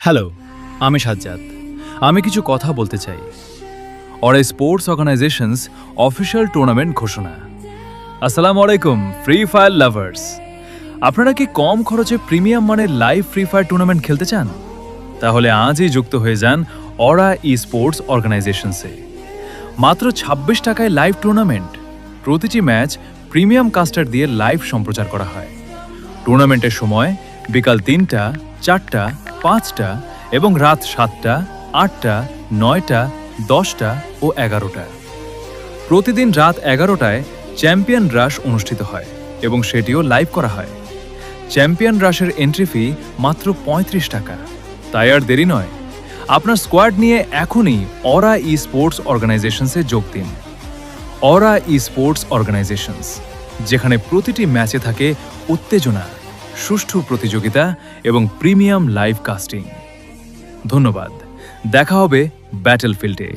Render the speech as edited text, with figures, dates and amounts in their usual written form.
Hello, আমি সাজ্জাদ। আমি কিছু কথা বলতে চাই। অরা স্পোর্টস অর্গানাইজেশনস অফিসিয়াল টুর্নামেন্ট ঘোষণা। আসসালামু আলাইকুম ফ্রি ফায়ার লাভার্স। আপনারা কি কম খরচে প্রিমিয়াম মানের লাইভ ফ্রি ফায়ার টুর্নামেন্ট খেলতে চান? তাহলে আজই যুক্ত হয়ে যান অরা স্পোর্টস অর্গানাইজেশনসে। মাত্র ২৬ টাকায় লাইভ টুর্নামেন্ট। প্রতিটি ম্যাচ প্রিমিয়াম কাস্টার দিয়ে লাইভ সম্প্রচার করা হয়। টুর্নামেন্টের সময় বিকাল ৩টা, ৪টা, ৫টা এবং রাত ৭টা, ৮টা, ৯টা, ১০টা ও ১১টা। প্রতিদিন রাত ১১টায় চ্যাম্পিয়ন রাশ অনুষ্ঠিত হয় এবং সেটিও লাইভ করা হয়। চ্যাম্পিয়ন রাশের এন্ট্রি ফি মাত্র ৩৫ টাকা। তাই আর দেরি নয়, আপনার স্কোয়াড নিয়ে এখনই অরা স্পোর্টস অর্গানাইজেশনসে যোগ দিন। অরা স্পোর্টস অর্গানাইজেশনস, যেখানে প্রতিটি ম্যাচে থাকে উত্তেজনা, সুষ্ঠু প্রতিযোগিতা এবং প্রিমিয়াম লাইভ কাস্টিং। ধন্যবাদ। দেখা হবে ব্যাটলফিল্ডে।